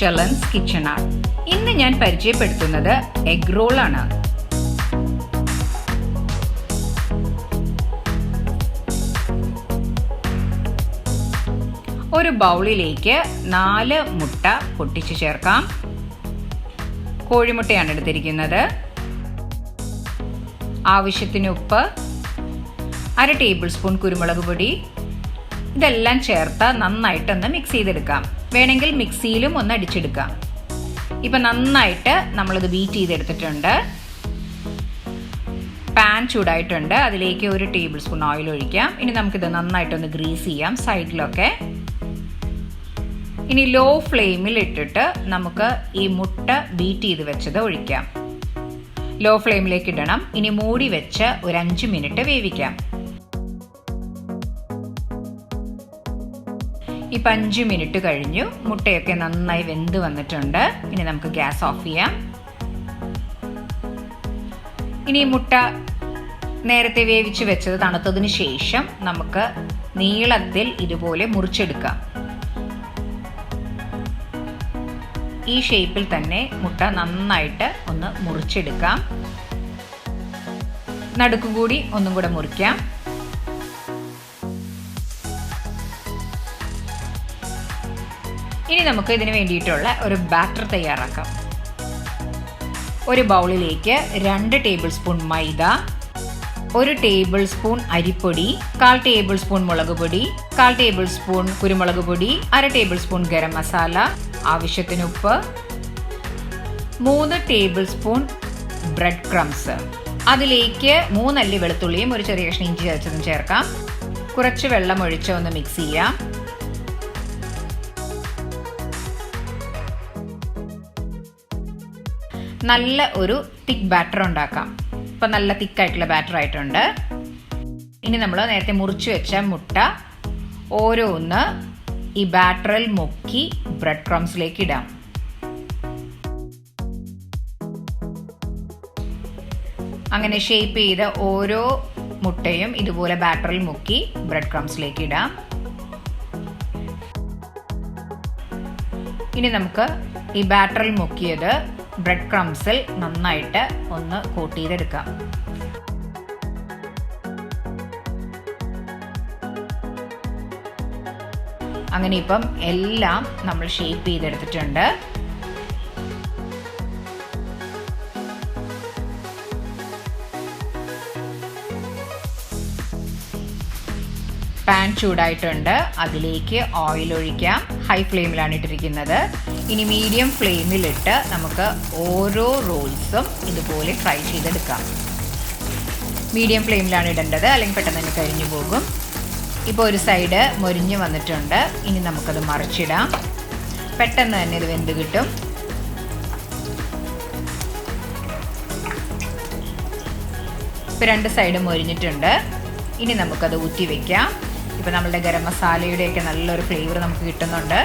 ഷെലൻസ് kitchen ആണ്. ഇന്ന് ഞാൻ പരിചയപ്പെടുത്തുന്നത് എഗ് റോൾ ആണ്. ഒരു ബൗളിലേക്ക് 4 മുട്ട പൊട്ടിച്ച് ചേർക്കാം. കോഴിമുട്ടയാണ് എടുത്തിരിക്കുന്നത്. ആവശ്യത്തിന് ഉപ്പ്, 1/2 ടേബിൾ സ്പൂൺ കുരുമുളക് പൊടി. ഇതെല്ലാം ചേർത്ത് നന്നായിട്ടൊന്ന് മിക്സ് ചെയ്തെടുക്കാം. വേണമെങ്കിൽ മിക്സിയിലും ഒന്ന് അടിച്ചെടുക്കാം. ഇപ്പം നന്നായിട്ട് നമ്മളിത് ബീറ്റ് ചെയ്തെടുത്തിട്ടുണ്ട്. പാൻ ചൂടായിട്ടുണ്ട്. അതിലേക്ക് 1 ടേബിൾ സ്പൂൺ ഓയിൽ ഒഴിക്കാം. ഇനി നമുക്കിത് നന്നായിട്ടൊന്ന് ഗ്രീസ് ചെയ്യാം സൈഡിലൊക്കെ. ഇനി ലോ ഫ്ലെയിമിൽ ഇട്ടിട്ട് നമുക്ക് ഈ മുട്ട ബീറ്റ് ചെയ്ത് വെച്ചത് ഒഴിക്കാം. ലോ ഫ്ലെയിമിലേക്ക് ഇടണം. ഇനി മൂടി വെച്ച് ഒരു 5 മിനിറ്റ് വേവിക്കാം. ഇപ്പം 5 മിനിറ്റ് കഴിഞ്ഞു. മുട്ടയൊക്കെ നന്നായി വെന്ത് വന്നിട്ടുണ്ട്. ഇനി നമുക്ക് ഗ്യാസ് ഓഫ് ചെയ്യാം. ഇനി മുട്ട നേരത്തെ വേവിച്ച് വെച്ചത് തണുത്തതിന് ശേഷം നമുക്ക് നീളത്തിൽ ഇതുപോലെ മുറിച്ചെടുക്കാം. ഈ ഷേപ്പിൽ തന്നെ മുട്ട നന്നായിട്ട് ഒന്ന് മുറിച്ചെടുക്കാം. നടുക്കുകൂടി ഒന്നും കൂടെ മുറിക്കാം. ഇനി നമുക്ക് ഇതിന് വേണ്ടിയിട്ടുള്ള ഒരു ബാറ്റർ തയ്യാറാക്കാം. ഒരു ബൗളിലേക്ക് 2 ടേബിൾ സ്പൂൺ മൈദ, 1 ടേബിൾ സ്പൂൺ അരിപ്പൊടി, 1/4 ടേബിൾ സ്പൂൺ മുളക് പൊടി, 1/4 ടേബിൾ സ്പൂൺ കുരുമുളക് പൊടി, 1/2 ടേബിൾ സ്പൂൺ ഗരം മസാല, ആവശ്യത്തിന് ഉപ്പ്, 3 ടേബിൾ സ്പൂൺ ബ്രെഡ് ക്രംസ്. അതിലേക്ക് 3 അല്ലി വെളുത്തുള്ളിയും 1 ചെറിയ കഷ്ണം ഇഞ്ചി ചതച്ചതും ചേർക്കാം. കുറച്ച് വെള്ളം ഒഴിച്ച് ഒന്ന് മിക്സ് ചെയ്യാം. നല്ല ഒരു തിക്ക് ബാറ്റർ ഉണ്ടാക്കാം. ഇപ്പം നല്ല തിക്കായിട്ടുള്ള ബാറ്റർ ആയിട്ടുണ്ട്. ഇനി നമ്മൾ നേരത്തെ മുറിച്ച് വെച്ച മുട്ട ഓരോന്ന് ഈ ബാറ്ററിൽ മുക്കി ബ്രെഡ് ക്രംസിലേക്ക് ഇടാം. അങ്ങനെ ഷേപ്പ് ചെയ്ത ഓരോ മുട്ടയും ഇതുപോലെ ബാറ്ററിൽ മുക്കി ബ്രെഡ് ക്രംസിലേക്ക് ഇടാം. ഇനി നമുക്ക് ഈ ബാറ്ററിൽ മുക്കിയത് ബ്രെഡ് ക്രംസിൽ നന്നായിട്ട് ഒന്ന് കോട്ട് ചെയ്തെടുക്കാം. അങ്ങനെ ഇപ്പം എല്ലാം നമ്മൾ ഷേപ്പ് ചെയ്തെടുത്തിട്ടുണ്ട്. പാൻ ചൂടായിട്ടുണ്ട്. അതിലേക്ക് ഓയിൽ ഒഴിക്കാം. ഹൈ ഫ്ലെയിമിലാണ് ഇട്ടിരിക്കുന്നത്. ഇനി മീഡിയം ഫ്ലെയിമിലിട്ട് നമുക്ക് ഓരോ റോൾസും ഇതുപോലെ ഫ്രൈ ചെയ്തെടുക്കാം. മീഡിയം ഫ്ലെയിമിലാണ് ഇടേണ്ടത്, അല്ലെങ്കിൽ പെട്ടെന്ന് തന്നെ കരിഞ്ഞു പോകും. ഇപ്പോൾ ഒരു സൈഡ് മൊരിഞ്ഞ് വന്നിട്ടുണ്ട്. ഇനി നമുക്കത് മറിച്ചിടാം. പെട്ടെന്ന് തന്നെ ഇത് വെന്ത് കിട്ടും. ഇപ്പോൾ 2 സൈഡും മൊരിഞ്ഞിട്ടുണ്ട്. ഇനി നമുക്കത് ഊറ്റി വയ്ക്കാം. ഇപ്പോൾ നമ്മളുടെ ഗരം മസാലയുടെയൊക്കെ നല്ലൊരു ഫ്ലേവർ നമുക്ക് കിട്ടുന്നുണ്ട്.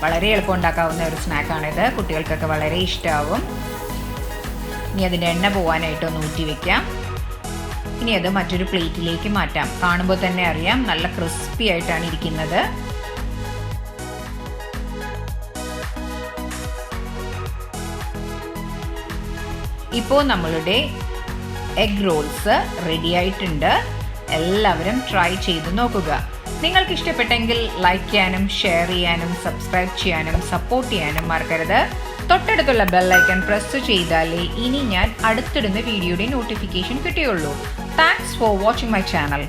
വളരെ എളുപ്പം ഉണ്ടാക്കാവുന്ന ഒരു സ്നാക്കാണിത്. കുട്ടികൾക്കൊക്കെ വളരെ ഇഷ്ടമാവും. ഇനി അതിൻ്റെ എണ്ണ പോകാനായിട്ടൊന്ന് ഊറ്റി വയ്ക്കാം. ഇനി അത് മറ്റൊരു പ്ലേറ്റിലേക്ക് മാറ്റാം. കാണുമ്പോൾ തന്നെ അറിയാം നല്ല ക്രിസ്പി ആയിട്ടാണ് ഇരിക്കുന്നത്. ഇപ്പോൾ നമ്മളുടെ എഗ് റോൾസ് റെഡി ആയിട്ടുണ്ട്. എല്ലാവരും ട്രൈ ചെയ്ത് നോക്കുക. നിങ്ങൾക്ക് ഇഷ്ടപ്പെട്ടെങ്കിൽ ലൈക്ക് ചെയ്യാനും ഷെയർ ചെയ്യാനും സബ്സ്ക്രൈബ് ചെയ്യാനും സപ്പോർട്ട് ചെയ്യാനും മറക്കരുത്. തൊട്ടടുത്തുള്ള ബെൽ ഐക്കൺ പ്രസ് ചെയ്താലേ ഇനി ഞാൻ അടുത്തിടുന്ന വീഡിയോയുടെ നോട്ടിഫിക്കേഷൻ കിട്ടുകയുള്ളൂ. Thanks for watching my channel.